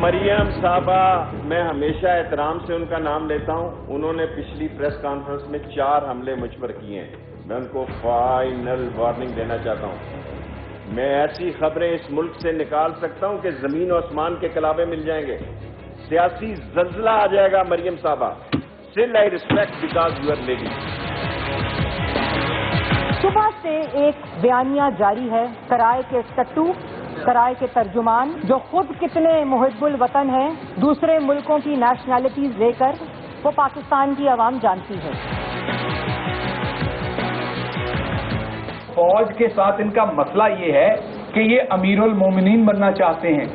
مریم صاحبہ، میں ہمیشہ احترام سے ان کا نام لیتا ہوں. انہوں نے پچھلی پریس کانفرنس میں 4 حملے مجھ پر کیے ہیں. میں ان کو فائنل وارننگ دینا چاہتا ہوں. میں ایسی خبریں اس ملک سے نکال سکتا ہوں کہ زمین و آسمان کے کلابے مل جائیں گے. سیاسی زلزلہ آ جائے گا. مریم صاحبہ، still I respect because you are lady. صبح سے ایک بیانیہ جاری ہے. کرائے کے ٹٹو، کرائے کے ترجمان جو خود کتنے محب الوطن ہیں، دوسرے ملکوں کی نیشنلٹیز لے کر، وہ پاکستان کی عوام جانتی ہے. فوج کے ساتھ ان کا مسئلہ یہ ہے کہ یہ امیر المومنین بننا چاہتے ہیں.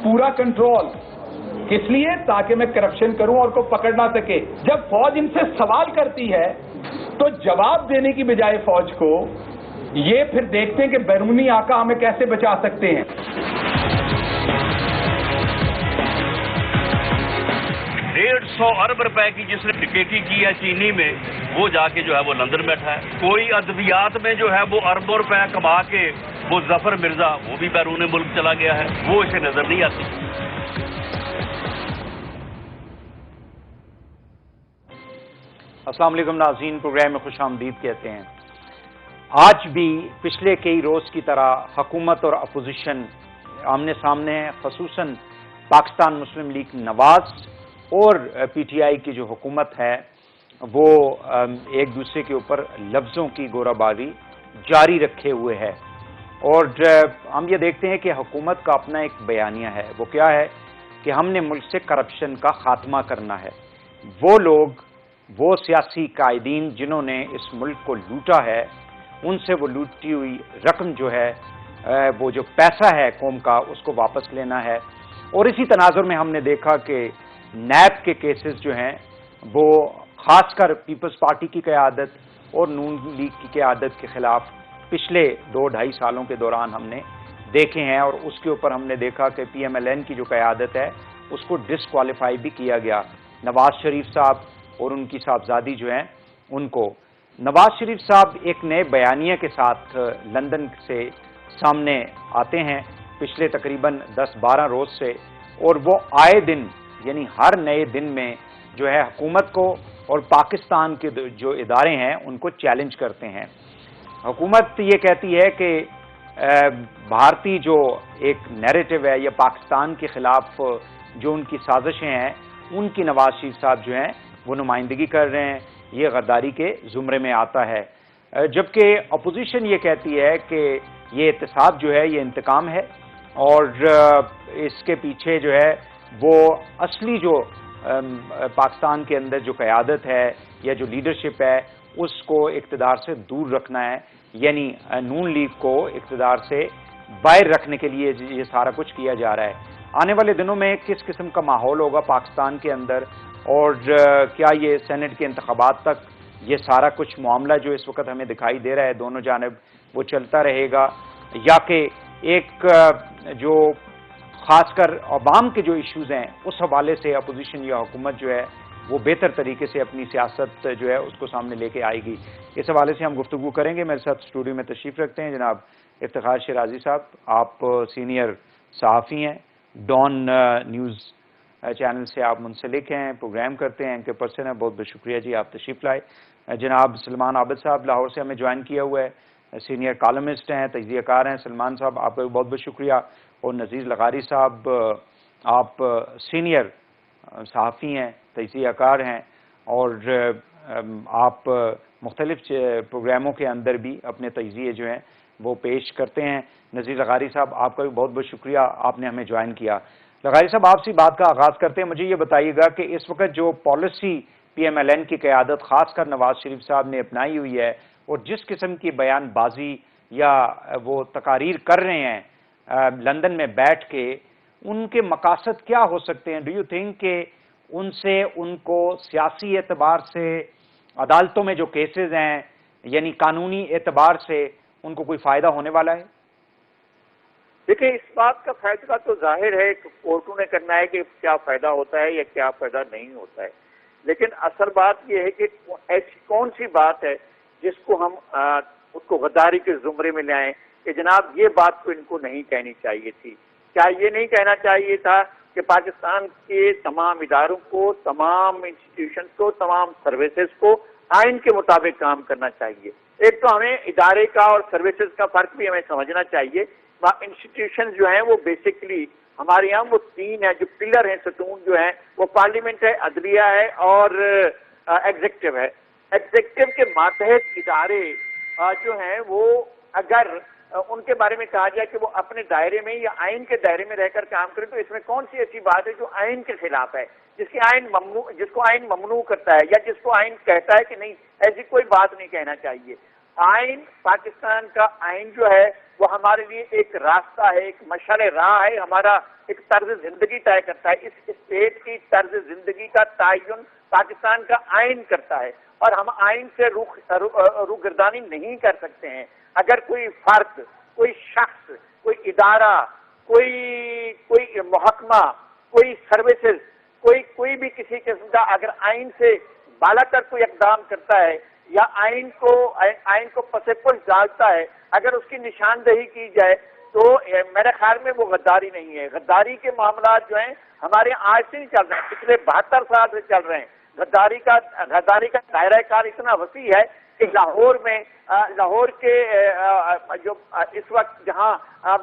پورا کنٹرول اس لیے تاکہ میں کرپشن کروں اور کو پکڑ نہ سکے. جب فوج ان سے سوال کرتی ہے تو جواب دینے کی بجائے فوج کو یہ پھر دیکھتے ہیں کہ بیرونی آقا ہمیں کیسے بچا سکتے ہیں. 150 ارب روپے کی جس نے ڈکیٹی کی ہے چینی میں، وہ جا کے جو ہے وہ لندن بیٹھا ہے. کوئی ادویات میں جو ہے وہ اربوں روپے کما کے وہ ظفر مرزا وہ بھی بیرون ملک چلا گیا ہے، وہ اسے نظر نہیں آتی. السلام علیکم ناظرین، پروگرام میں خوش آمدید کہتے ہیں. آج بھی پچھلے کئی روز کی طرح حکومت اور اپوزیشن آمنے سامنے ہے. خصوصاً پاکستان مسلم لیگ نواز اور پی ٹی آئی کی جو حکومت ہے وہ ایک دوسرے کے اوپر لفظوں کی گورہ باری جاری رکھے ہوئے ہے. اور ہم یہ دیکھتے ہیں کہ حکومت کا اپنا ایک بیانیہ ہے. وہ کیا ہے کہ ہم نے ملک سے کرپشن کا خاتمہ کرنا ہے. وہ لوگ، وہ سیاسی قائدین جنہوں نے اس ملک کو لوٹا ہے، ان سے وہ لوٹی ہوئی رقم جو ہے، وہ جو پیسہ ہے قوم کا، اس کو واپس لینا ہے. اور اسی تناظر میں ہم نے دیکھا کہ نیب کے کیسز جو ہیں وہ خاص کر پیپلز پارٹی کی قیادت اور نون لیگ کی قیادت کے خلاف پچھلے 2-2.5 سالوں کے دوران ہم نے دیکھے ہیں. اور اس کے اوپر ہم نے دیکھا کہ پی ایم ایل این کی جو قیادت ہے اس کو ڈسکوالیفائی بھی کیا گیا. نواز شریف صاحب اور ان کی صاحبزادی جو ہیں ان کو. نواز شریف صاحب ایک نئے بیانیہ کے ساتھ لندن سے سامنے آتے ہیں پچھلے تقریباً 10-12 روز سے، اور وہ آئے دن یعنی ہر نئے دن میں جو ہے حکومت کو اور پاکستان کے جو ادارے ہیں ان کو چیلنج کرتے ہیں. حکومت یہ کہتی ہے کہ بھارتی جو ایک نیریٹو ہے یا پاکستان کے خلاف جو ان کی سازشیں ہیں ان کی نواز شریف صاحب جو ہیں وہ نمائندگی کر رہے ہیں. یہ غداری کے زمرے میں آتا ہے. جبکہ اپوزیشن یہ کہتی ہے کہ یہ احتساب جو ہے یہ انتقام ہے، اور اس کے پیچھے جو ہے وہ اصلی جو پاکستان کے اندر جو قیادت ہے یا جو لیڈرشپ ہے اس کو اقتدار سے دور رکھنا ہے. یعنی نون لیگ کو اقتدار سے باہر رکھنے کے لیے یہ سارا کچھ کیا جا رہا ہے. آنے والے دنوں میں کس قسم کا ماحول ہوگا پاکستان کے اندر، اور کیا یہ سینٹ کے انتخابات تک یہ سارا کچھ معاملہ جو اس وقت ہمیں دکھائی دے رہا ہے دونوں جانب وہ چلتا رہے گا، یا کہ ایک جو خاص کر عوام کے جو ایشوز ہیں اس حوالے سے اپوزیشن یا حکومت جو ہے وہ بہتر طریقے سے اپنی سیاست جو ہے اس کو سامنے لے کے آئے گی. اس حوالے سے ہم گفتگو کریں گے. میرے ساتھ اسٹوڈیو میں تشریف رکھتے ہیں جناب افتخار شیرازی صاحب. آپ سینئر صحافی ہیں، ڈان نیوز چینل سے آپ منسلک ہیں، پروگرام کرتے ہیں، اینکر پرسن ہیں. بہت بہت شکریہ جی آپ تشریف لائے. جناب سلمان عابد صاحب لاہور سے ہمیں جوائن کیا ہوا ہے، سینئر کالمسٹ ہیں، تجزیہ کار ہیں. سلمان صاحب آپ کا بھی بہت بہت شکریہ. اور نذیر لغاری صاحب آپ سینئر صحافی ہیں، تجزیہ کار ہیں، اور آپ مختلف پروگراموں کے اندر بھی اپنے تجزیے جو ہیں وہ پیش کرتے ہیں. نذیر لغاری صاحب آپ کا بھی بہت بہت شکریہ، آپ نے ہمیں جوائن کیا. لغاری صاحب آپ سے بات کا آغاز کرتے ہیں. مجھے یہ بتائیے گا کہ اس وقت جو policy P M L N کی قیادت خاص کر نواز شریف صاحب نے اپنائی ہوئی ہے اور جس قسم کی بیان بازی یا وہ تقاریر کر رہے ہیں لندن میں بیٹھ کے، ان کے مقاصد کیا ہو سکتے ہیں؟ ڈو یو تھنک کہ ان سے ان کو سیاسی اعتبار سے عدالتوں میں جو کیسز ہیں یعنی قانونی اعتبار سے ان کو کوئی فائدہ ہونے والا ہے؟ دیکھیں، اس بات کا فیصلہ تو ظاہر ہے کہ کورٹوں نے کرنا ہے کہ کیا فائدہ ہوتا ہے یا کیا فائدہ نہیں ہوتا ہے. لیکن اصل بات یہ ہے کہ ایسی کون سی بات ہے جس کو ہم اس کو غداری کے زمرے میں لائیں کہ جناب یہ بات تو ان کو نہیں کہنی چاہیے تھی. کیا یہ نہیں کہنا چاہیے تھا کہ پاکستان کے تمام اداروں کو، تمام انسٹیٹیوشن کو، تمام سروسز کو آئین کے مطابق کام کرنا چاہیے. ایک تو ہمیں ادارے کا اور سروسز کا فرق بھی ہمیں سمجھنا چاہیے. انسٹیٹیوشن جو ہیں وہ بیسکلی ہمارے یہاں وہ تین ہیں جو پلر ہیں، ستون جو ہیں وہ پارلیمنٹ ہے، عدلیہ ہے اور ایگزیکٹو ہے. ایگزیکٹو کے ماتحت ادارے جو ہیں وہ اگر ان کے بارے میں کہا جائے کہ وہ اپنے دائرے میں یا آئین کے دائرے میں رہ کر کام کریں تو اس میں کون سی ایسی بات ہے جو آئین کے خلاف ہے، جس کو آئین ممنوع کرتا ہے یا جس کو آئین کہتا ہے کہ نہیں، ایسی کوئی بات نہیں کہنا چاہیے. آئین، پاکستان کا آئین جو ہے وہ ہمارے لیے ایک راستہ ہے، ایک مشعل راہ ہے، ہمارا ایک طرز زندگی طے کرتا ہے. اس اسٹیٹ کی طرز زندگی کا تعین پاکستان کا آئین کرتا ہے اور ہم آئین سے روگردانی نہیں کر سکتے ہیں. اگر کوئی فرد، کوئی شخص، کوئی ادارہ، کوئی محکمہ، کوئی سروسز، کوئی بھی کسی قسم کا اگر آئین سے بالا تر کوئی اقدام کرتا ہے یا آئین کو پس پش ڈالتا ہے، اگر اس کی نشاندہی کی جائے تو میرے خیال میں وہ غداری نہیں ہے. غداری کے معاملات جو ہیں ہمارے آج سے نہیں چل رہے ہیں، پچھلے 72 سال سے چل رہے ہیں. غداری کا دائرہ کار اتنا وسیع ہے کہ لاہور کے جو اس وقت جہاں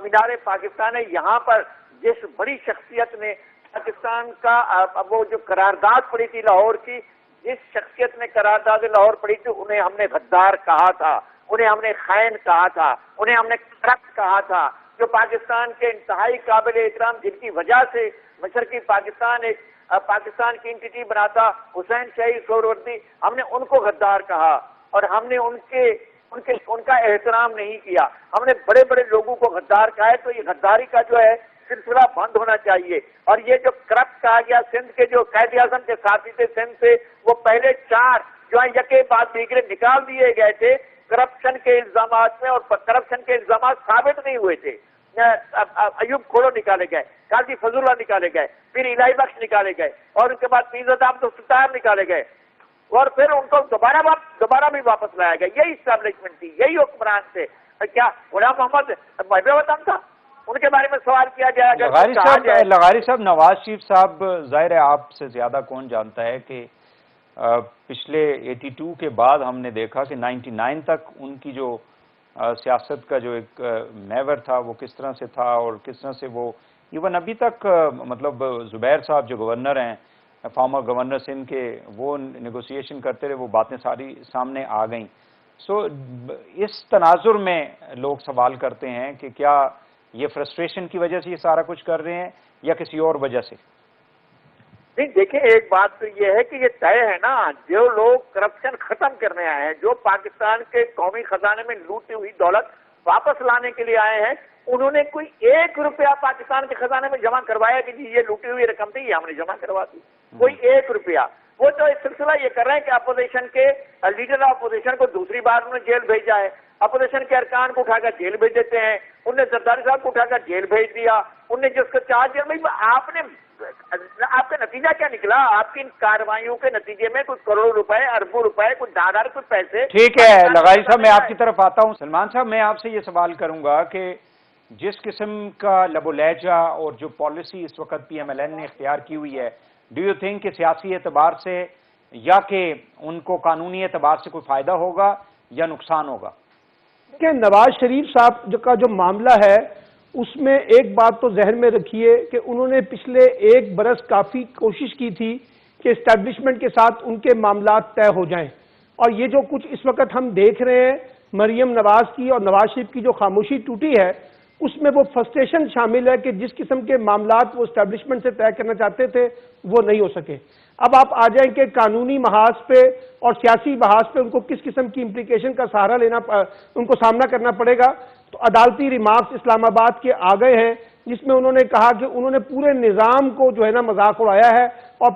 مینار پاکستان ہے، یہاں پر جس بڑی شخصیت نے پاکستان کا وہ جو قرارداد پڑی تھی لاہور کی، جس شخصیت نے قرارداد لاہور پڑی تھی، انہیں ہم نے غدار کہا تھا، انہیں ہم نے خائن کہا تھا، انہیں ہم نے کرپٹ کہا تھا. جو پاکستان کے انتہائی قابل احترام جن کی وجہ سے مشرقی پاکستان ایک پاکستان کی انٹیٹی بناتا، حسین شاہی سہروردی، ہم نے ان کو غدار کہا اور ہم نے ان کا احترام نہیں کیا. ہم نے بڑے بڑے لوگوں کو غدار کہا ہے. تو یہ غداری کا جو ہے سلسلہ بند ہونا چاہیے. اور یہ جو کرپٹ کہا گیا، سندھ کے جو قائد اعظم کے ساتھی تھے سندھ سے، وہ پہلے 4 جو ہیں یکے بعد دیگرے نکال دیے گئے تھے کرپشن کے الزامات میں، اور کرپشن کے الزامات ثابت نہیں ہوئے تھے. ایوب کھوڑو نکالے گئے، قاضی فضل اللہ نکالے گئے، پھر الہی بخش نکالے گئے اور ان کے بعد عزت عبد الستار نکالے گئے اور پھر ان کو دوبارہ بھی واپس لایا گیا. یہی اسٹیبلشمنٹ تھی، یہی حکمران تھے. کیا غلام محمد محب وطن تھا؟ ان کے بارے میں سوال کیا جائے. لغاری صاحب، نواز شریف صاحب ظاہر ہے آپ سے زیادہ کون جانتا ہے کہ پچھلے 82 کے بعد ہم نے دیکھا کہ 99 تک ان کی جو سیاست کا جو ایک محور تھا وہ کس طرح سے تھا اور کس طرح سے وہ ایون ابھی تک مطلب زبیر صاحب جو گورنر ہیں، فارمر گورنر سندھ کے، وہ نیگوسیشن کرتے رہے، وہ باتیں ساری سامنے آ گئیں. سو اس تناظر میں لوگ سوال کرتے ہیں کہ کیا یہ فرسٹریشن کی وجہ سے یہ سارا کچھ کر رہے ہیں یا کسی اور وجہ سے؟ نہیں، دیکھیں ایک بات تو یہ ہے کہ یہ طے ہے نا، جو لوگ کرپشن ختم کرنے آئے ہیں، جو پاکستان کے قومی خزانے میں لوٹی ہوئی دولت واپس لانے کے لیے آئے ہیں، انہوں نے کوئی 1 روپیہ پاکستان کے خزانے میں جمع کروایا کہ جی یہ لوٹی ہوئی رقم تھی، یہ ہم نے جمع کروا دی؟ کوئی 1 روپیہ. وہ تو ایک سلسلہ یہ کر رہے ہیں کہ اپوزیشن کے لیڈر اپوزیشن کو دوسری بار انہوں نے جیل بھیجا ہے، اپوزیشن کے ارکان کو اٹھا کر جیل بھیج دیتے ہیں. انہوں نے زرداری صاحب کو اٹھا کر جیل بھیج دیا، انہوں نے جس کو چارج دیا. آپ کا نتیجہ کیا نکلا؟ آپ کی ان کارروائیوں کے نتیجے میں کچھ کروڑوں روپے، اربوں روپے، کچھ دھار کچھ پیسے. ٹھیک ہے لغاری صاحب، میں آپ کی طرف آتا ہوں. سلمان صاحب، میں آپ سے یہ سوال کروں گا کہ جس قسم کا لب و لہجہ اور جو پالیسی اس وقت پی ایم ایل این نے اختیار کی ہوئی ہے، ڈو یو تھنک کہ سیاسی اعتبار سے یا کہ ان کو قانونی اعتبار سے کوئی فائدہ ہوگا یا نقصان ہوگا؟ کہ نواز شریف صاحب کا جو معاملہ ہے اس میں ایک بات تو ذہن میں رکھیے کہ انہوں نے پچھلے 1 برس کافی کوشش کی تھی کہ اسٹیبلشمنٹ کے ساتھ ان کے معاملات طے ہو جائیں، اور یہ جو کچھ اس وقت ہم دیکھ رہے ہیں مریم نواز کی اور نواز شریف کی جو خاموشی ٹوٹی ہے، اس میں وہ فرسٹریشن شامل ہے کہ جس قسم کے معاملات وہ اسٹیبلشمنٹ سے طے کرنا چاہتے تھے وہ نہیں ہو سکے. اب آپ آ جائیں کہ قانونی محاذ پہ اور سیاسی محاذ پہ ان کو کس قسم کی امپلیکیشن کا سہارا ان کو سامنا کرنا پڑے گا. تو عدالتی ریمارکس اسلام آباد کے آ گئے ہیں جس میں انہوں نے کہا کہ انہوں نے پورے نظام کو جو ہے نا مذاق اڑایا ہے اور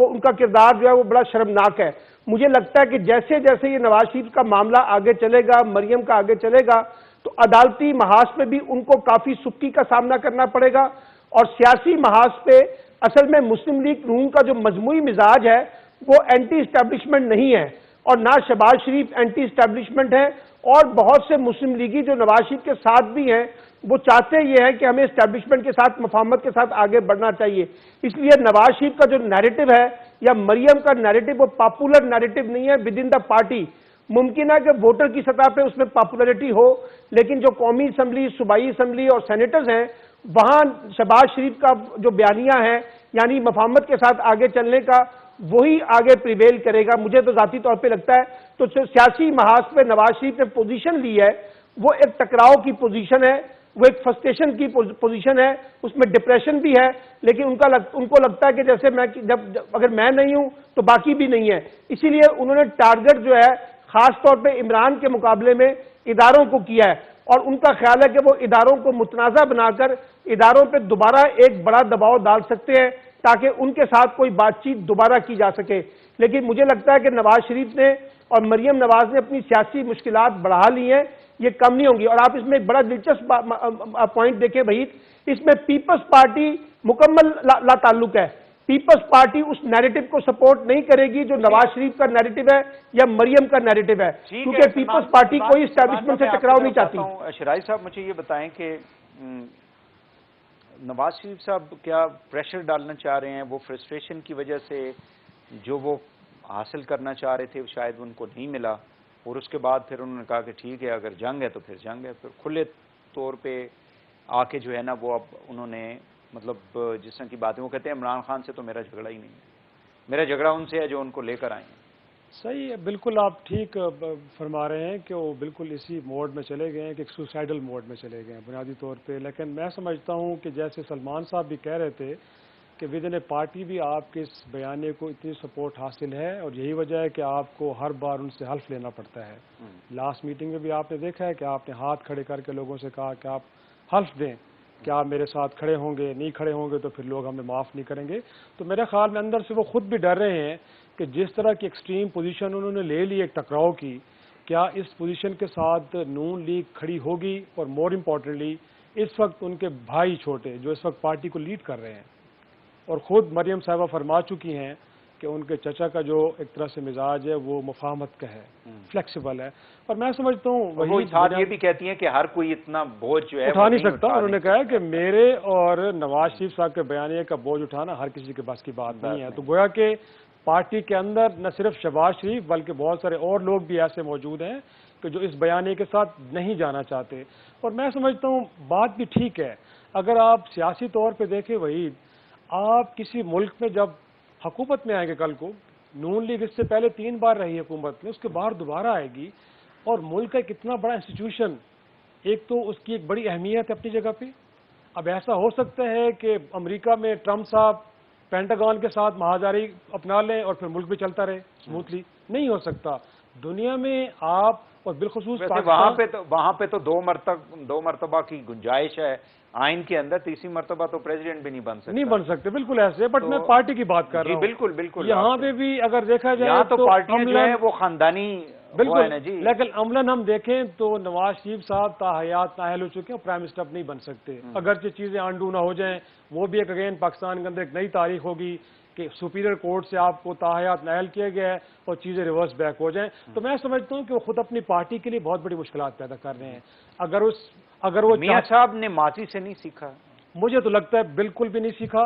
ان کا کردار جو ہے وہ بڑا شرمناک ہے. مجھے لگتا ہے کہ جیسے جیسے یہ نواز شریف کا معاملہ آگے چلے گا، مریم کا آگے چلے گا، تو عدالتی محاذ پہ بھی ان کو کافی سختی کا سامنا کرنا پڑے گا. اور سیاسی محاذ پہ اصل میں مسلم لیگ نون کا جو مجموعی مزاج ہے وہ اینٹی اسٹیبلشمنٹ نہیں ہے، اور نہ شہباز شریف اینٹی اسٹیبلشمنٹ ہے، اور بہت سے مسلم لیگی جو نواز شریف کے ساتھ بھی ہیں وہ چاہتے یہ ہے کہ ہمیں اسٹیبلشمنٹ کے ساتھ مفاہمت کے ساتھ آگے بڑھنا چاہیے. اس لیے نواز شریف کا جو نیریٹو ہے یا مریم کا نیریٹو وہ پاپولر نیریٹو نہیں ہے ود ان دا پارٹی. ممکن ہے کہ ووٹر کی سطح پہ اس میں پاپولرٹی ہو، لیکن جو قومی اسمبلی، صوبائی اسمبلی اور سینیٹرز ہیں وہاں شہباز شریف کا جو بیانیہ ہے یعنی مفاہمت کے ساتھ آگے چلنے کا، وہی آگے پریویل کرے گا. مجھے تو ذاتی طور پہ لگتا ہے تو سیاسی محاذ پہ نواز شریف نے پوزیشن لی ہے وہ ایک ٹکراؤ کی پوزیشن ہے، وہ ایک فرسٹریشن کی پوزیشن ہے، اس میں ڈپریشن بھی ہے، لیکن ان کو لگتا ہے کہ جیسے اگر میں نہیں ہوں تو باقی بھی نہیں ہے. اسی لیے انہوں نے ٹارگٹ جو ہے خاص طور پہ عمران کے مقابلے میں اداروں کو کیا ہے، اور ان کا خیال ہے کہ وہ اداروں کو متنازع بنا کر اداروں پہ دوبارہ ایک بڑا دباؤ ڈال سکتے ہیں تاکہ ان کے ساتھ کوئی بات چیت دوبارہ کی جا سکے. لیکن مجھے لگتا ہے کہ نواز شریف نے اور مریم نواز نے اپنی سیاسی مشکلات بڑھا لی ہیں، یہ کم نہیں ہوں گی. اور آپ اس میں ایک بڑا دلچسپ پوائنٹ دیکھیں بھائی، اس میں پیپلز پارٹی مکمل لا تعلق ہے. پیپلز پارٹی اس نیریٹو کو سپورٹ نہیں کرے گی جو نواز شریف کا نیریٹو ہے یا مریم کا نیریٹو ہے، کیونکہ پیپلز پارٹی کوئی اسٹیبلشمنٹ سے ٹکراؤ نہیں چاہتی. شرائع صاحب مجھے یہ بتائیں کہ نواز شریف صاحب کیا پریشر ڈالنا چاہ رہے ہیں؟ وہ فرسٹریشن کی وجہ سے جو وہ حاصل کرنا چاہ رہے تھے شاید ان کو نہیں ملا، اور اس کے بعد پھر انہوں نے کہا کہ ٹھیک ہے اگر جنگ ہے تو پھر جنگ ہے. پھر کھلے طور پہ آ کے جو ہے نا وہ اب انہوں نے مطلب جس طرح کی باتیں وہ کہتے ہیں عمران خان سے تو میرا جھگڑا ہی نہیں ہے، میرا جھگڑا ان سے ہے جو ان کو لے کر آئے ہیں. صحیح ہے، بالکل آپ ٹھیک فرما رہے ہیں کہ وہ بالکل اسی موڈ میں چلے گئے ہیں کہ ایک سوسائڈل موڈ میں چلے گئے ہیں بنیادی طور پہ. لیکن میں سمجھتا ہوں کہ جیسے سلمان صاحب بھی کہہ رہے تھے کہ ود ان اے پارٹی بھی آپ کے اس بیانے کو اتنی سپورٹ حاصل ہے، اور یہی وجہ ہے کہ آپ کو ہر بار ان سے حلف لینا پڑتا ہے. لاسٹ میٹنگ میں بھی آپ نے دیکھا ہے کہ آپ نے ہاتھ کھڑے کر کے لوگوں سے کہا کہ آپ حلف دیں کہ آپ میرے ساتھ کھڑے ہوں گے، نہیں کھڑے ہوں گے تو پھر لوگ ہمیں معاف نہیں کریں گے. تو میرے خیال میں اندر سے وہ خود بھی ڈر رہے ہیں کہ جس طرح کی ایکسٹریم پوزیشن انہوں نے لے لی ایک ٹکراؤ کی، کیا اس پوزیشن کے ساتھ نون لیگ کھڑی ہوگی؟ اور مور امپورٹنٹلی اس وقت ان کے بھائی چھوٹے جو اس وقت پارٹی کو لیڈ کر رہے ہیں، اور خود مریم صاحبہ فرما چکی ہیں کہ ان کے چچا کا جو ایک طرح سے مزاج ہے وہ مفاہمت کا ہے، فلیکسیبل ہے. اور میں سمجھتا ہوں وہی ساتھ یہ بھی کہتی ہیں کہ ہر کوئی اتنا بوجھ جو ہے اٹھا نہیں سکتا. انہوں نے کہا کہ میرے اور نواز شریف صاحب کے بیانیے کا بوجھ اٹھانا ہر کسی کے بس کی بات نہیں ہے. تو گویا کہ پارٹی کے اندر نہ صرف شہباز شریف بلکہ بہت سارے اور لوگ بھی ایسے موجود ہیں کہ جو اس بیانیے کے ساتھ نہیں جانا چاہتے. اور میں سمجھتا ہوں بات بھی ٹھیک ہے. اگر آپ سیاسی طور پہ دیکھیں وحید، آپ کسی ملک میں جب حکومت میں آئیں گے، کل کو نون لیگ اس سے پہلے 3 بار رہی حکومت میں، اس کے بعد دوبارہ آئے گی، اور ملک کا ایک اتنا بڑا انسٹیٹیوشن، ایک تو اس کی ایک بڑی اہمیت ہے اپنی جگہ پہ. اب ایسا ہو سکتا ہے کہ امریکہ میں ٹرمپ صاحب پینٹاگون کے ساتھ مہاجری اپنا لیں اور پھر ملک بھی چلتا رہے اسموتھلی. نہیں ہو سکتا. دنیا میں آپ اور بالخصوص وہاں پہ تو دو مرتبہ کی گنجائش ہے آئین کے اندر، تیسری مرتبہ تو پریزیڈنٹ بھی نہیں بن سکتے. بالکل ایسے. بٹ میں پارٹی کی بات کر رہا ہوں. بالکل بالکل. یہاں پہ بھی اگر دیکھا جائے تو پارٹیاں جو ہیں وہ خاندانی بالکل. لیکن عملاً ہم دیکھیں تو نواز شریف صاحب تاحیات نااہل ہو چکے ہیں، پرائم منسٹر نہیں بن سکتے. اگرچہ چیزیں انڈو نہ ہو جائیں، وہ بھی ایک اگین پاکستان کے اندر ایک نئی تاریخ ہوگی کہ سپیریئر کورٹ سے آپ کو تاحیات نااہل کیا گیا ہے اور چیزیں ریورس بیک ہو جائیں. تو میں سمجھتا ہوں کہ وہ خود اپنی پارٹی کے لیے بہت بڑی مشکلات پیدا کر رہے ہیں. اگر وہ میاں صاحب نے ماضی سے نہیں سیکھا، مجھے تو لگتا ہے بالکل بھی نہیں سیکھا،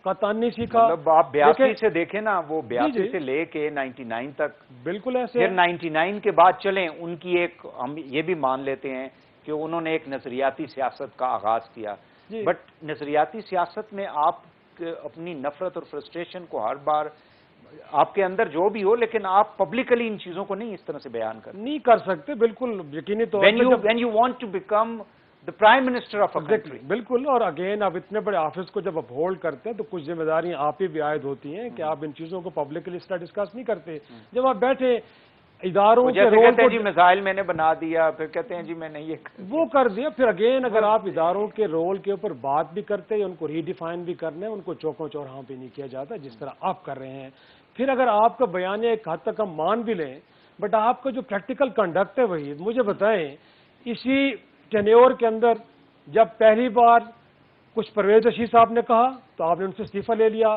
قطعاً نہیں سیکھا. مطلب آپ 82 سے دیکھیں نا، وہ 82 سے لے کے 99 تک، بالکل ایسے. پھر 99 کے بعد چلیں ان کی ایک، ہم یہ بھی مان لیتے ہیں کہ انہوں نے ایک نظریاتی سیاست کا آغاز کیا. بٹ نظریاتی سیاست میں آپ اپنی نفرت اور فرسٹریشن کو ہر بار آپ کے اندر جو بھی ہو، لیکن آپ پبلکلی ان چیزوں کو نہیں اس طرح سے بیان نہیں کر سکتے. بالکل یقینی طور پر when you want to become the prime minister of a country. بالکل. اور اگین آپ اتنے بڑے آفس کو جب اپ ہولڈ کرتے ہیں تو کچھ ذمہ داریاں آپ ہی بھی عائد ہوتی ہیں کہ آپ ان چیزوں کو پبلکلی اس طرح ڈسکس نہیں کرتے. جب آپ بیٹھے اداروں کے رول کو، جی میزائل میں نے بنا دیا، پھر کہتے ہیں جی میں نے وہ کر دیا. پھر اگین اگر آپ اداروں کے رول کے اوپر بات بھی کرتے ہیں، ان کو ری ڈیفائن بھی کرنے، ان کو چوکوں چوراہوں پہ نہیں کیا جاتا جس طرح آپ کر رہے ہیں. پھر اگر آپ کا بیان ایک حد تک ہم مان بھی لیں، بٹ آپ کا جو پریکٹیکل کنڈکٹ ہے وہی مجھے بتائیں، اسی ٹینیور کے اندر جب پہلی بار کچھ پرویز رشید صاحب نے کہا تو آپ نے ان سے استعفیٰ لے لیا.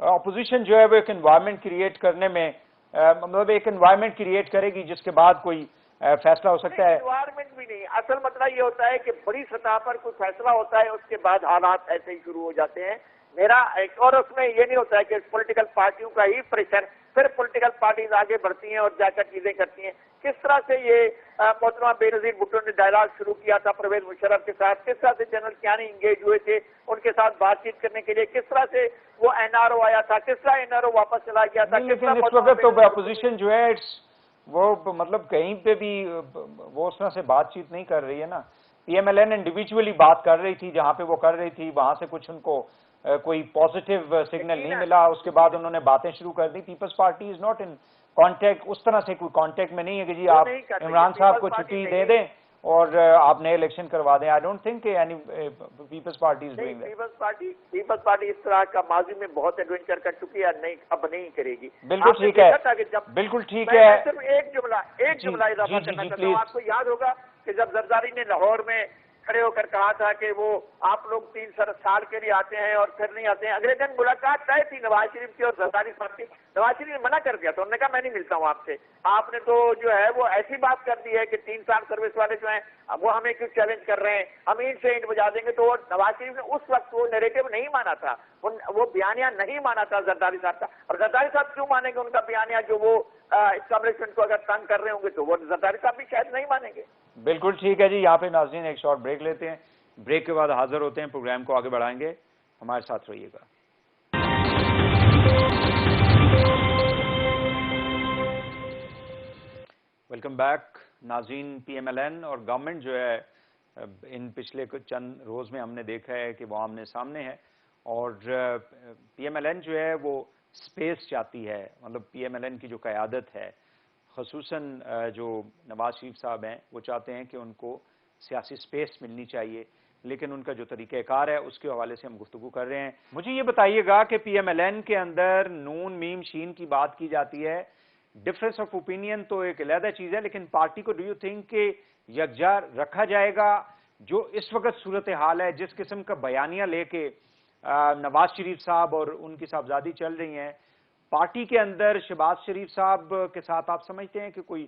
اپوزیشن جو ہے وہ ایک انوائرمنٹ کریٹ کرنے میں مطلب ایک انوائرمنٹ کریٹ کرے گی جس کے بعد کوئی فیصلہ ہو سکتا ہے. انوائرمنٹ بھی نہیں، اصل مسئلہ یہ ہوتا ہے کہ بڑی سطح پر کوئی فیصلہ ہوتا ہے، اس کے بعد حالات ایسے ہی شروع ہو جاتے ہیں. میرا ایک اور اس میں یہ نہیں ہوتا ہے کہ پولیٹیکل پارٹیوں کا ہی پریشر، پھر پولیٹیکل پارٹیز آگے بڑھتی ہیں اور جا کر چیزیں کرتی ہیں. کس طرح سے یہ محترمہ بے نظیر بھٹو نے ڈائلاگ شروع کیا تھا پرویز مشرف کے ساتھ، کس طرح سے جنرل کیانی انگیج ہوئے تھے ان کے ساتھ بات چیت کرنے کے لیے، کس طرح سے وہ این آر او آیا تھا، کس طرح این آر او واپس چلا گیا تھا. لیکن اس وقت تو اپوزیشن جو ہے وہ مطلب کہیں پہ بھی وہ اس طرح سے بات چیت نہیں کر رہی ہے نا. P M L N individually بات کر رہی تھی، جہاں پہ وہ کر رہی تھی وہاں سے کچھ ان کو کوئی پازیٹیو سگنل نہیں ملا. اس کے بعد انہوں نے باتیں شروع کر دی. Peoples Party is not in contact, اس طرح سے کوئی کانٹیکٹ میں نہیں ہے کہ جی آپ عمران صاحب کو چھٹی دے دیں اور آپ نئے الیکشن کروا دیں. آئی ڈونٹ تھنک کہ any Peoples Party is doing that. Peoples Party اس طرح کا ماضی میں بہت ایڈونچر کر چکی ہے، نہیں اب نہیں کرے گی. بالکل ٹھیک ہے، بالکل ٹھیک ہے. صرف ایک جملہ اضافہ کرنا چاہتا ہوں. آپ کو یاد ہوگا کہ جب زرداری نے لاہور میں کھڑے ہو کر کہا تھا کہ وہ آپ لوگ 3 سال کے لیے آتے ہیں اور پھر نہیں آتے ہیں، اگلے دن ملاقات طے تھی نواز شریف کی اور زرداری صاحب کی. نواز شریف نے منع کر دیا تو انہوں نے کہا میں نہیں ملتا ہوں آپ سے. آپ نے تو جو ہے وہ ایسی بات کر دی ہے کہ 3 سال سروس والے جو ہیں وہ ہمیں کیوں چیلنج کر رہے ہیں، ہم اینٹ سے اینٹ بجا دیں گے. تو نواز شریف نے اس وقت وہ نیریٹو نہیں مانا تھا، وہ بیانیہ نہیں مانا تھا زرداری صاحب کا. اور زرداری صاحب کیوں مانیں گے ان کا بیانیہ جو وہ اسٹیبلشمنٹ کو اگر تنگ کر رہے ہوں گے تو وہ زرداری صاحب بھی شاید نہیں مانیں گے. بالکل ٹھیک ہے جی. یہاں پہ ناظرین ایک شارٹ بریک لیتے ہیں، بریک کے بعد حاضر ہوتے ہیں، پروگرام کو آگے بڑھائیں گے. ہمارے ساتھ رہیے گا. ویلکم بیک ناظرین. پی ایم ایل این اور گورنمنٹ جو ہے ان پچھلے چند روز میں ہم نے دیکھا ہے کہ وہ آمنے سامنے ہے اور پی ایم ایل این جو ہے وہ سپیس چاہتی ہے. مطلب پی ایم ایل این کی جو قیادت ہے خصوصاً جو نواز شریف صاحب ہیں وہ چاہتے ہیں کہ ان کو سیاسی سپیس ملنی چاہیے، لیکن ان کا جو طریقہ کار ہے اس کے حوالے سے ہم گفتگو کر رہے ہیں. مجھے یہ بتائیے گا کہ پی ایم ایل این کے اندر نون میم شین کی بات کی جاتی ہے، ڈفرینس آف اوپینین تو ایک علیحدہ چیز ہے، لیکن پارٹی کو ڈو یو تھنک کہ یکجا رکھا جائے گا؟ جو اس وقت صورتحال ہے، جس قسم کا بیانیہ لے کے نواز شریف صاحب اور ان کی صاحبزادی چل رہی ہیں، پارٹی کے اندر شہباز شریف صاحب کے ساتھ آپ سمجھتے ہیں کہ کوئی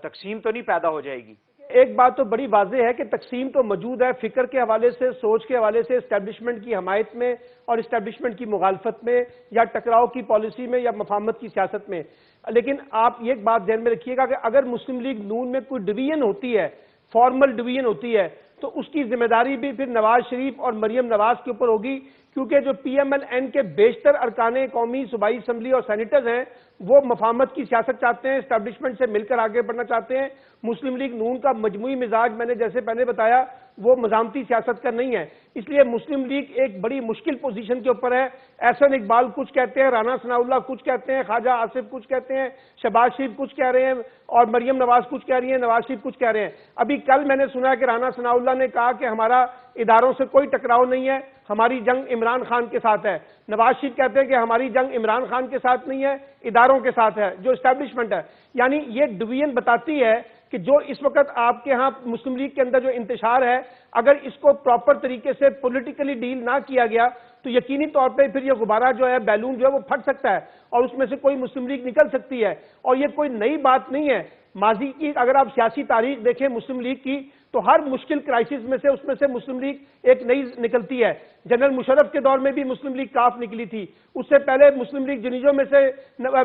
تقسیم تو نہیں پیدا ہو جائے گی؟ ایک بات تو بڑی واضح ہے کہ تقسیم تو موجود ہے، فکر کے حوالے سے، سوچ کے حوالے سے، اسٹیبلشمنٹ کی حمایت میں اور اسٹیبلشمنٹ کی مخالفت میں، یا ٹکراؤ کی پالیسی میں، یا مفاہمت کی سیاست میں. لیکن آپ یہ بات ذہن میں رکھیے گا کہ اگر مسلم لیگ نون میں کوئی ڈویژن ہوتی ہے، فارمل ڈویژن ہوتی ہے، تو اس کی ذمہ داری بھی پھر نواز شریف اور مریم نواز کے اوپر ہوگی، کیونکہ جو پی ایم ایل این کے بیشتر ارکان قومی صوبائی اسمبلی اور سینیٹرز ہیں وہ مفاہمت کی سیاست چاہتے ہیں، اسٹیبلشمنٹ سے مل کر آگے بڑھنا چاہتے ہیں. مسلم لیگ نون کا مجموعی مزاج میں نے جیسے پہلے بتایا وہ مزاحمتی سیاست کا نہیں ہے. اس لیے مسلم لیگ ایک بڑی مشکل پوزیشن کے اوپر ہے. احسن اقبال کچھ کہتے ہیں، رانا ثناء اللہ کچھ کہتے ہیں، خواجہ آصف کچھ کہتے ہیں، شہباز شریف کچھ کہہ رہے ہیں اور مریم نواز کچھ کہہ رہی ہیں، نواز شریف کچھ کہہ رہے ہیں. ابھی کل میں نے سنا کہ رانا ثناء اللہ نے کہا کہ ہمارا اداروں سے کوئی ٹکراؤ نہیں ہے، ہماری جنگ عمران خان کے ساتھ ہے. نواز شریف کہتے ہیں کہ ہماری جنگ عمران خان کے ساتھ نہیں ہے، اداروں کے ساتھ ہے، جو اسٹیبلشمنٹ ہے. یعنی یہ ڈویژن بتاتی ہے کہ جو اس وقت آپ کے ہاں مسلم لیگ کے اندر جو انتشار ہے، اگر اس کو پراپر طریقے سے پولیٹیکلی ڈیل نہ کیا گیا تو یقینی طور پہ پھر یہ غبارہ جو ہے، بیلون جو ہے وہ پھٹ سکتا ہے اور اس میں سے کوئی مسلم لیگ نکل سکتی ہے. اور یہ کوئی نئی بات نہیں ہے. ماضی کی اگر آپ سیاسی تاریخ دیکھیں مسلم لیگ کی تو ہر مشکل کرائسس میں سے مسلم لیگ ایک نئی نکلتی ہے. جنرل مشرف کے دور میں بھی مسلم لیگ کاف نکلی تھی، اس سے پہلے مسلم لیگ جنیجو میں سے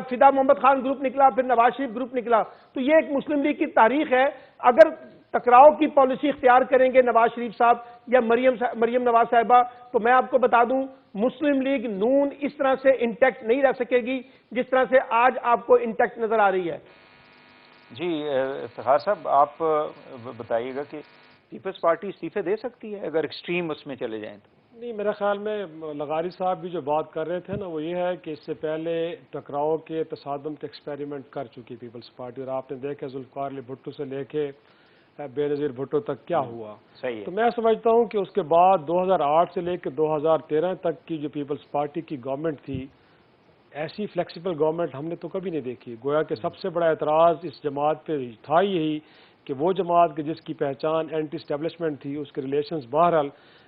فدا محمد خان گروپ نکلا، پھر نواز شریف گروپ نکلا. تو یہ ایک مسلم لیگ کی تاریخ ہے. اگر ٹکراؤ کی پالیسی اختیار کریں گے نواز شریف صاحب یا مریم نواز صاحبہ تو میں آپ کو بتا دوں مسلم لیگ نون اس طرح سے انٹیکٹ نہیں رہ سکے گی جس طرح سے آج آپ کو انٹیکٹ نظر آ رہی ہے. جی افتخار صاحب آپ بتائیے گا کہ پیپلز پارٹی استعفے دے سکتی ہے اگر ایکسٹریم اس میں چلے جائیں تو؟ نہیں، میرے خیال میں لغاری صاحب بھی جو بات کر رہے تھے نا وہ یہ ہے کہ اس سے پہلے ٹکراؤ کے تصادم کے ایکسپیریمنٹ کر چکی پیپلز پارٹی، اور آپ نے دیکھا ذوالفقار علی بھٹو سے لے کے بے نظیر بھٹو تک کیا ہوا. صحیح ہے. تو میں سمجھتا ہوں کہ اس کے بعد 2008 سے لے کے 2013 تک کی جو پیپلز پارٹی کی گورنمنٹ تھی، ایسی فلیکسیبل گورنمنٹ ہم نے تو کبھی نہیں دیکھی. گویا کہ سب سے بڑا اعتراض اس جماعت پہ تھا یہی کہ وہ جماعت کہ جس کی پہچان اینٹی اسٹیبلشمنٹ تھی، اس کے ریلیشنز بہرحال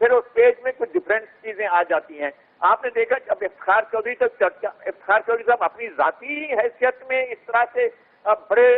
پھر اس پیج میں کچھ ڈفرینٹ چیزیں آ جاتی ہیں. آپ نے دیکھا اب افتخار چودھری صاحب اپنی ذاتی حیثیت میں اس طرح سے بڑے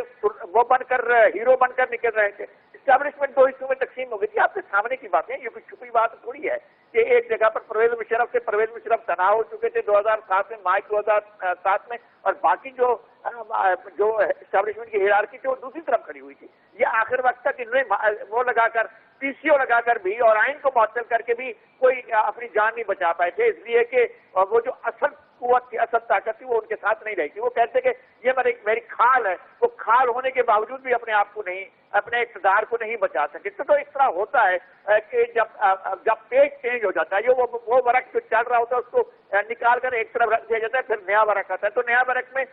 وہ بن کر ہیرو بن کر نکل رہے تھے. اسٹیبلشمنٹ دو حصوں میں تقسیم ہو گئی تھی. آپ کے سامنے کی باتیں، یہ کوئی چھپی بات تھوڑی ہے کہ ایک جگہ پر پرویز مشرف تنہا ہو چکے تھے 2007 میں، مارچ 2007 میں، اور باقی جو اسٹیبلشمنٹ کی ہیرارکی تھی وہ دوسری طرف کھڑی ہوئی تھی. یہ آخر وقت تک انہوں نے وہ لگا کر پی سی او لگا کر بھی اور آئین کو معطل کر کے بھی کوئی اپنی جان نہیں بچا پائے تھے، اس لیے کہ وہ جو اصل قوت تھی، اصل طاقت تھی، وہ ان کے ساتھ نہیں رہی تھی. وہ کہتے کہ یہ میری کھال ہے، وہ کھال ہونے کے باوجود بھی اپنے آپ کو نہیں، اپنے اقتدار کو نہیں بچا سکے. تو اس طرح ہوتا ہے کہ جب پیج چینج ہو جاتا ہے، وہ ورق جو چل رہا ہوتا ہے اس کو نکال کر ایک طرف رکھ دیا جاتا ہے، پھر نیا ورق آتا ہے. تو نیا ورق میں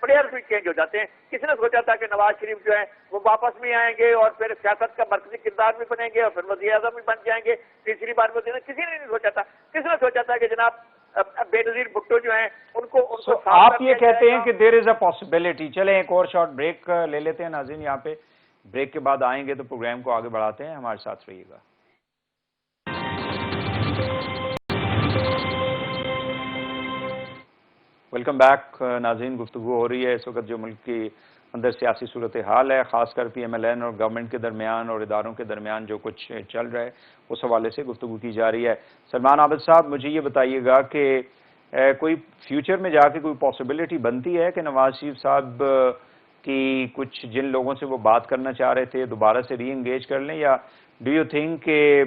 پلیئر بھی چینج ہو جاتے ہیں. کسی نے سوچا تھا کہ نواز شریف جو ہے وہ واپس بھی آئیں گے اور پھر سیاست کا مرکزی کردار بھی بنیں گے اور پھر وزیر اعظم بھی بن جائیں گے تیسری بار وزیر. کسی نے نہیں سوچا تھا. کسی نے سوچا تھا کہ جناب بے نظیر بھٹو جو ہیں ان کو آپ یہ کہتے ہیں کہ دیر از اے پاسبلٹی. چلیں ایک اور شارٹ بریک لے لیتے ہیں ناظرین. یہاں پہ بریک کے بعد آئیں گے تو پروگرام کو آگے بڑھاتے ہیں. ہمارے ساتھ رہیے گا. ویلکم بیک ناظرین. گفتگو ہو رہی ہے اس وقت جو ملک کی اندر سیاسی صورتحال ہے، خاص کر پی ایم ایل این اور گورنمنٹ کے درمیان اور اداروں کے درمیان جو کچھ چل رہا ہے اس حوالے سے گفتگو کی جا رہی ہے. سلمان عابد صاحب مجھے یہ بتائیے گا کہ کوئی فیوچر میں جا کے کوئی پاسبلٹی بنتی ہے کہ نواز شریف صاحب کی کچھ جن لوگوں سے وہ بات کرنا چاہ رہے تھے دوبارہ سے ری انگیج کر لیں، یا ڈو یو تھنک کہ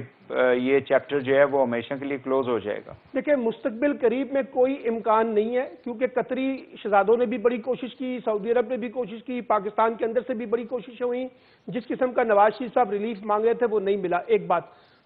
یہ چیپٹر جو ہے وہ ہمیشہ کے لیے کلوز ہو جائے گا؟ دیکھیں مستقبل قریب میں کوئی امکان نہیں ہے، کیونکہ قطری شہزادوں نے بھی بڑی کوشش کی، سعودی عرب نے بھی کوشش کی، پاکستان کے اندر سے بھی بڑی کوششیں ہوئیں. جس قسم کا نواز شریف صاحب ریلیف مانگ رہے تھے وہ نہیں ملا. ایک بات.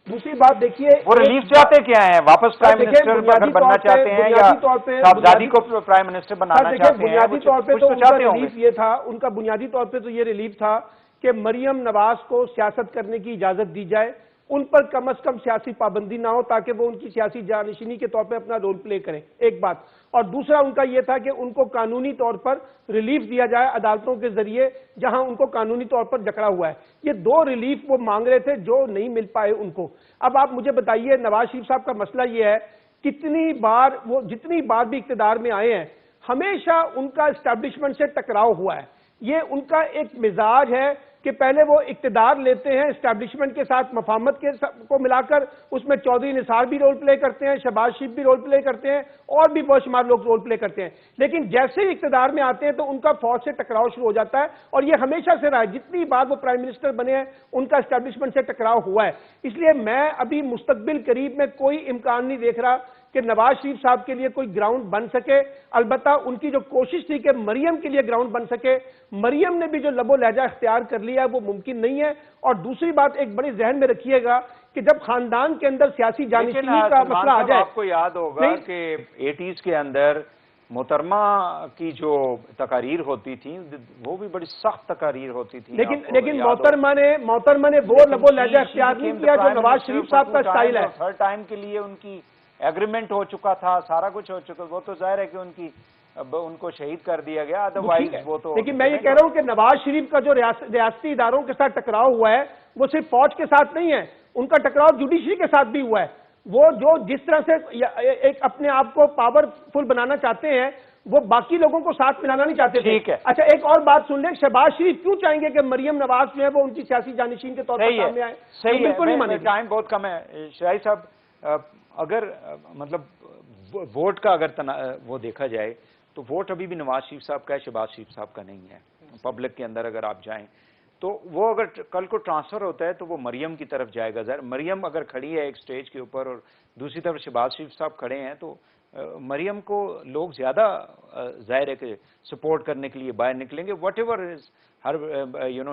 دوسری بات دیکھیے وہ ریلیف چاہتے کیا ہیں؟ واپس پرائم منسٹر بننا چاہتے ہیں یا صاحبزادی کو پرائم منسٹر بنانا چاہتے ہیں؟ بنیادی طور پہ تو ان کا ریلیف یہ تھا، ان کا بنیادی طور پہ تو یہ ریلیف تھا کہ مریم نواز کو سیاست کرنے کی اجازت دی جائے، ان پر کم از کم سیاسی پابندی نہ ہو تاکہ وہ ان کی سیاسی جانشینی کے طور پہ اپنا رول پلے کریں. ایک بات. اور دوسرا ان کا یہ تھا کہ ان کو قانونی طور پر ریلیف دیا جائے عدالتوں کے ذریعے جہاں ان کو قانونی طور پر جکڑا ہوا ہے. یہ دو ریلیف وہ مانگ رہے تھے جو نہیں مل پائے ان کو. اب آپ مجھے بتائیے نواز شریف صاحب کا مسئلہ یہ ہے جتنی بار بھی اقتدار میں آئے ہیں ہمیشہ ان کا اسٹیبلشمنٹ سے ٹکراؤ ہوا ہے. یہ ان کا ایک مزاج ہے کہ پہلے وہ اقتدار لیتے ہیں اسٹیبلشمنٹ کے ساتھ مفاہمت کو ملا کر، اس میں چودھری نثار بھی رول پلے کرتے ہیں، شہباز شریف بھی رول پلے کرتے ہیں اور بھی بہت شمار لوگ رول پلے کرتے ہیں، لیکن جیسے ہی اقتدار میں آتے ہیں تو ان کا فوج سے ٹکراؤ شروع ہو جاتا ہے. اور یہ ہمیشہ سے رہا ہے، جتنی بار وہ پرائم منسٹر بنے ہیں ان کا اسٹیبلشمنٹ سے ٹکراؤ ہوا ہے. اس لیے میں ابھی مستقبل قریب میں کوئی امکان نہیں دیکھ رہا کہ نواز شریف صاحب کے لیے کوئی گراؤنڈ بن سکے. البتہ ان کی جو کوشش تھی کہ مریم کے لیے گراؤنڈ بن سکے، مریم نے بھی جو لب و لہجہ اختیار کر لیا وہ ممکن نہیں ہے. اور دوسری بات ایک بڑی ذہن میں رکھیے گا کہ جب خاندان کے اندر سیاسی جانشینی کا مسئلہ آ جائے. آپ کو یاد ہوگا کہ 80s کے اندر محترمہ کی جو تقاریر ہوتی تھیں وہ بھی بڑی سخت تقاریر ہوتی تھی، لیکن محترمہ نے وہ لب و لہجہ اختیار نہیں کیا جو نواز شریف صاحب کا سٹائل ہے. ہر ٹائم کے لیے ان کی ایگریمنٹ ہو چکا تھا، سارا کچھ ہو چکا. وہ تو ظاہر ہے کہ ان کو شہید کر دیا گیا، ادروائز وہ تو. لیکن میں یہ کہہ رہا ہوں کہ نواز شریف کا جو ریاستی اداروں کے ساتھ ٹکراؤ ہوا ہے وہ صرف فوج کے ساتھ نہیں ہے، ان کا ٹکراؤ جوڈیشری کے ساتھ بھی ہوا ہے. وہ جو جس طرح سے ایک اپنے آپ کو پاور فل بنانا چاہتے ہیں وہ باقی لوگوں کو ساتھ ملانا نہیں چاہتے. ٹھیک ہے. اچھا ایک اور بات سن لیں، شہباز شریف کیوں چاہیں گے کہ مریم نواز جو ہے وہ ان کی سیاسی جانشین کے طور پر سامنے آئے؟ صحیح ہے، بالکل نہیں مانے گا. ٹائم بہت کم ہے. شاہی صاحب اگر مطلب ووٹ کا اگر وہ دیکھا جائے تو ووٹ ابھی بھی نواز شریف صاحب کا ہے، شہباز شریف صاحب کا نہیں ہے. پبلک کے اندر اگر آپ جائیں تو وہ اگر کل کو ٹرانسفر ہوتا ہے تو وہ مریم کی طرف جائے گا. مریم اگر کھڑی ہے ایک سٹیج کے اوپر اور دوسری طرف شہباز شریف صاحب کھڑے ہیں تو مریم کو لوگ زیادہ ظاہر ہے کہ سپورٹ کرنے کے لیے باہر نکلیں گے، واٹ ایور ہر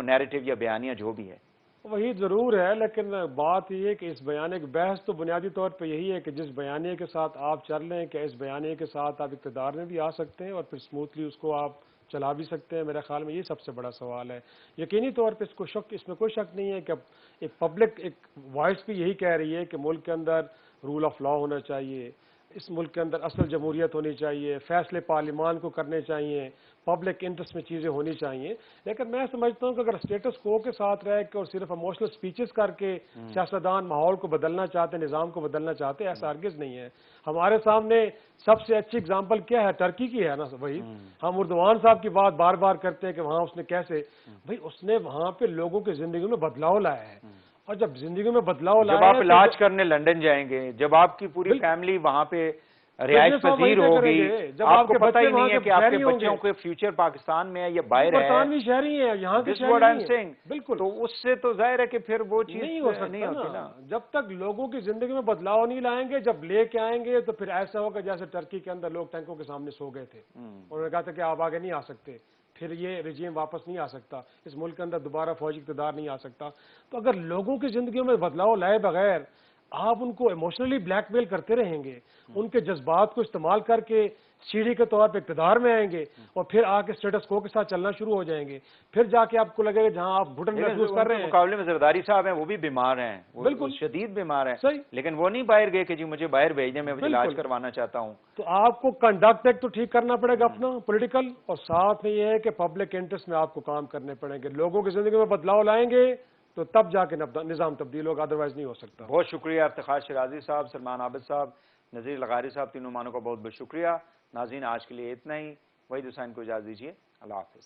نیریٹو یا بیانیہ جو بھی ہے. وہی ضرور ہے، لیکن بات یہ ہے کہ اس بیانیے کی بحث تو بنیادی طور پہ یہی ہے کہ جس بیانیے کے ساتھ آپ چل رہے ہیں کہ اس بیانیے کے ساتھ آپ اقتدار میں بھی آ سکتے ہیں اور پھر اسموتھلی اس کو آپ چلا بھی سکتے ہیں. میرے خیال میں یہ سب سے بڑا سوال ہے. یقینی طور پہ اس میں کوئی شک نہیں ہے کہ ایک پبلک ایک وائس بھی یہی کہہ رہی ہے کہ ملک کے اندر رول آف لا ہونا چاہیے، اس ملک کے اندر اصل جمہوریت ہونی چاہیے، فیصلے پارلیمان کو کرنے چاہیے، پبلک انٹرسٹ میں چیزیں ہونی چاہیے. لیکن میں سمجھتا ہوں کہ اگر اسٹیٹس کو کے ساتھ رہ کے اور صرف ایموشنل سپیچز کر کے سیاستدان ماحول کو بدلنا چاہتے ہیں، نظام کو بدلنا چاہتے ہیں، ایسا ہرگز نہیں ہے. ہمارے سامنے سب سے اچھی اگزامپل کیا ہے؟ ٹرکی کی ہے نا. وہی ہم اردوان صاحب کی بات بار بار کرتے ہیں کہ وہاں اس نے کیسے، بھائی اس نے وہاں پہ لوگوں کی زندگی میں بدلاؤ لایا ہے. اور جب زندگی میں بدلاؤ لایا جب آپ ہے علاج کرنے لنڈن جائیں گے، جب آپ کی پوری فیملی وہاں پہ رہائش پذیر ہوگی، آپ کو پتہ ہی نہیں ہے کہ آپ کے بچوں کے فیوچر پاکستان میں ہے یا باہر ہے، برطانوی شہری ہیں، یہاں کے شہری ہیں. بالکل. تو اس سے تو ظاہر ہے کہ پھر وہ چیز نہیں ہو سکتی نا. جب تک لوگوں کی زندگی میں بدلاؤ نہیں لائیں گے، جب لے کے آئیں گے تو پھر ایسا ہوگا جیسے ٹرکی کے اندر لوگ ٹینکوں کے سامنے سو گئے تھے. انہوں نے کہا تھا کہ آپ آگے نہیں آ سکتے، پھر یہ رجیم واپس نہیں آ سکتا، اس ملک کے اندر دوبارہ فوجی اقتدار نہیں آ سکتا. تو اگر لوگوں کی زندگیوں میں بدلاؤ لائے بغیر آپ ان کو ایموشنلی بلیک میل کرتے رہیں گے، ان کے جذبات کو استعمال کر کے سیڑھی کے طور پہ اقتدار میں آئیں گے اور پھر آ کے اسٹیٹس کو کے ساتھ چلنا شروع ہو جائیں گے، پھر جا کے آپ کو لگے گا جہاں آپ گھٹن محسوس کر رہے ہیں. مقابلے میں زرداری صاحب ہیں، وہ بھی بیمار ہیں، بالکل شدید بیمار ہیں. صحیح. لیکن وہ نہیں باہر گئے کہ جی مجھے باہر بھیجنے میں علاج کروانا چاہتا ہوں. تو آپ کو کنڈکٹ ایک تو ٹھیک کرنا پڑے گا اپنا پولیٹیکل، اور ساتھ میں یہ ہے کہ پبلک انٹرسٹ میں آپ کو کام کرنے پڑیں گے. لوگوں کی زندگی میں بدلاؤ لائیں گے تو تب جا کے نظام تبدیل ہوگا، ادروائز نہیں ہو سکتا. بہت شکریہ افتخار شیرازی صاحب، سلمان عابد صاحب، نذیر لغاری صاحب، تینوں مہمانوں کا بہت بہت شکریہ. ناظرین آج کے لیے اتنا ہی. وحید حسین کو اجازت دیجیے. اللہ حافظ.